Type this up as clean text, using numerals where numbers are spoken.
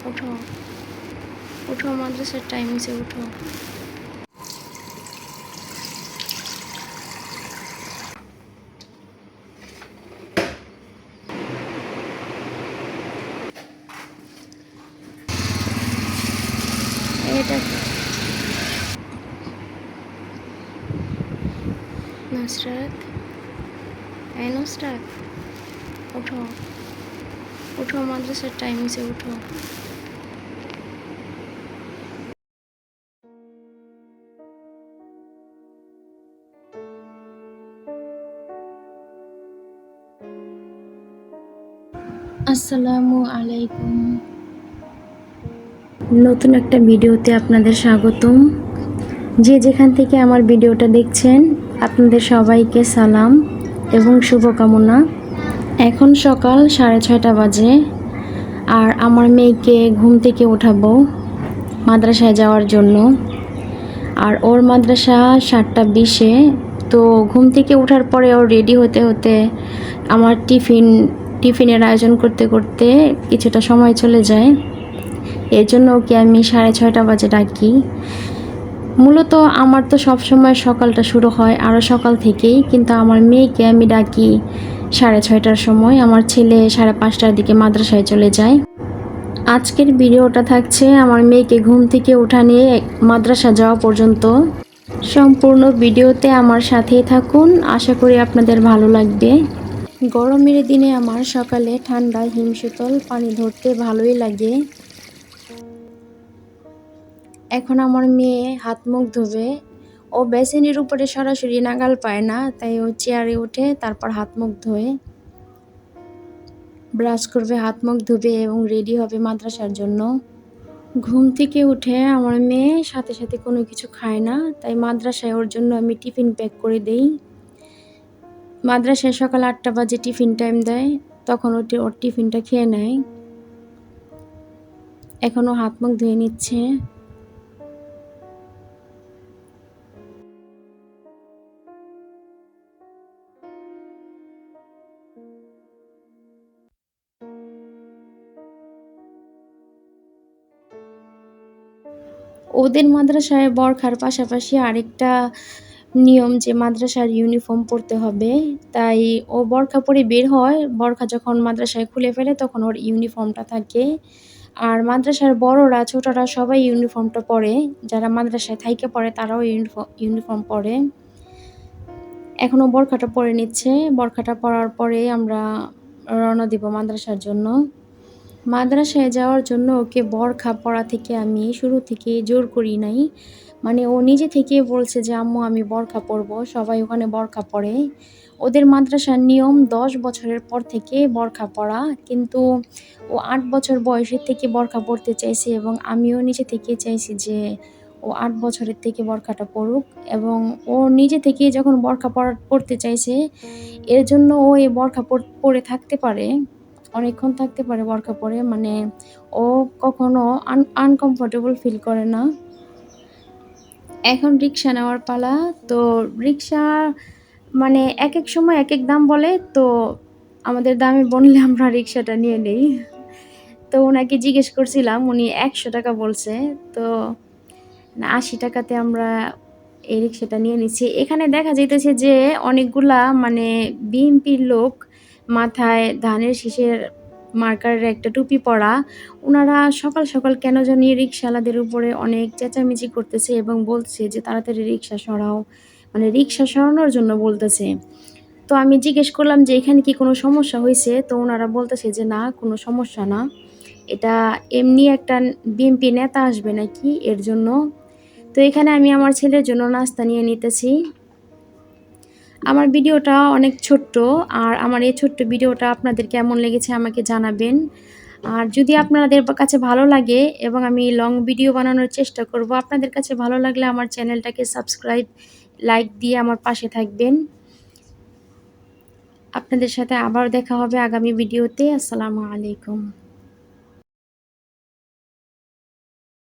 উঠো উঠো, মাদ্রাসার টাইম হয়েছে, উঠো। এটা নুসরাত, এই নুসরাত, উঠো উঠো, মাদ্রাসার টাইম হয়েছে, উঠো। আসসালামু আলাইকুম। নতুন একটা ভিডিওতে আপনাদের স্বাগতম। যে যেখান থেকে আমার ভিডিওটা দেখছেন, আপনাদের সবাইকে সালাম এবং শুভকামনা। এখন সকাল 6:30 বাজে, আর আমার মেয়েকে ঘুম থেকে উঠাবো মাদ্রাসায় যাওয়ার জন্য। আর ওর মাদ্রাসা 7:20-এ। তো ঘুম থেকে ওঠার পরে ওর রেডি হতে হতে আমার টিফিনের আয়োজন করতে করতে কিছুটা সময় চলে যায়। এর জন্য ওকে আমি 6:30 বাজে ডাকি। মূলত আমার তো সবসময় সকালটা শুরু হয় আরও সকাল থেকেই, কিন্তু আমার মেয়েকে আমি ডাকি 6:30টার সময়। আমার ছেলে 5:30টার দিকে মাদ্রাসায় চলে যায়। আজকের ভিডিওটা থাকছে আমার মেয়েকে ঘুম থেকে ওঠা নিয়ে মাদ্রাসা যাওয়া পর্যন্ত। সম্পূর্ণ ভিডিওতে আমার সাথেই থাকুন, আশা করি আপনাদের ভালো লাগবে। গরমের দিনে আমার সকালে ঠান্ডা হিমশীতল পানি ধরতে ভালোই লাগে। এখন আমার মেয়ে হাত মুখ ধোবে। ও বেসিনের উপরে সরাসরি নাগাল পায় না, তাই ও চেয়ারে উঠে তারপর হাত মুখ ধোয়, ব্রাশ করবে, হাত মুখ ধুবে এবং রেডি হবে মাদ্রাসার জন্য। ঘুম থেকে উঠে আমার মেয়ে সাথে সাথে কোনো কিছু খায় না, তাই মাদ্রাসায় ওর জন্য আমি টিফিন প্যাক করে দেই। মাদ্রাসায় সকাল 8টা বাজে টিফিন টাইম দেয়, তখন ওর টিফিনটা খেয়ে নেয়। এখনও হাত মুখ ধুয়ে নিচ্ছে। ওদের মাদ্রাসায় বরখার পাশাপাশি আরেকটা নিয়ম যে মাদ্রাসার ইউনিফর্ম পরতে হবে, তাই ও বরখা পরে বের হয়। বরখা যখন মাদ্রাসায় খুলে ফেলে তখন ওর ইউনিফর্মটা থাকে। আর মাদ্রাসার বড়রা ছোটরা সবাই ইউনিফর্মটা পরে, যারা মাদ্রাসায় থাইকা পড়ে তারাও ইউনিফর্ম পরে। এখনও বরখাটা পরে নিচ্ছে। বরখাটা পরার পরে আমরা রওনা দিব মাদ্রাসার জন্য। মাদ্রাসায় যাওয়ার জন্য ওকে বরখা পরা থেকে আমি শুরু থেকে জোর করি নাই, মানে ও নিজে থেকে বলছে যে আম্মু আমি বরখা পরবো। সবাই ওখানে বরখা পরে। ওদের মাদ্রাসার নিয়ম 10 বছরের পর থেকে বরখা পরা, কিন্তু ও 8 বছর বয়সের থেকে বরখা পরতে চাইছে এবং আমিও নিজে থেকে চাইছি যে ও 8 বছরের থেকে বরখাটা পরুক। এবং ও নিজে থেকে যখন বরখা পরতে চাইছে, এর জন্য ও এই বরখা পরে থাকতে পারে, অনেকক্ষণ থাকতে পারে বরখা পরে, মানে ও কখনো আনকমফোর্টেবল ফিল করে না। এখন রিক্সা নেওয়ার পালা। তো রিক্সা মানে এক এক সময় এক এক দাম বলে, তো আমাদের দামে বললে আমরা রিক্সাটা নিয়ে নেই। তো ওনাকে জিজ্ঞেস করছিলাম, উনি 100 টাকা বলছে। তো 80 টাকাতে আমরা এই রিক্সাটা নিয়ে নিচ্ছি। এখানে দেখা যাইতেছে যে অনেকগুলা মানে বিএনপির লোক, মাথায় ধানের শীষের মার্কারের একটা টুপি পরা, ওনারা সকাল সকাল কেন জানি রিক্সাওয়ালাদের উপরে অনেক চেঁচামেচি করতেছে এবং বলছে যে তাড়াতাড়ি রিক্সা সরাও, মানে রিক্সা সরানোর জন্য বলতেছে। তো আমি জিজ্ঞেস করলাম যে এখানে কি কোনো সমস্যা হয়েছে? তো ওনারা বলতেছে যে না, কোনো সমস্যা না, এটা এমনি একটা বিএনপি নেতা আসবে নাকি, এর জন্য। তো এখানে আমি আমার ছেলের জন্য নাস্তা নিয়ে নিতেছি। আমার ভিডিওটা অনেক ছোট্ট, আর আমার এই ছোট্ট ভিডিওটা আপনাদের কেমন লেগেছে আমাকে জানাবেন। আর যদি আপনাদের কাছে ভালো লাগে এবং আমি লং ভিডিও বানানোর চেষ্টা করব, আপনাদের কাছে ভালো লাগলে আমার চ্যানেলটাকে সাবস্ক্রাইব, লাইক দিয়ে আমার পাশে থাকবেন। আপনাদের সাথে আবার দেখা হবে আগামী ভিডিওতে। আসসালামু আলাইকুম।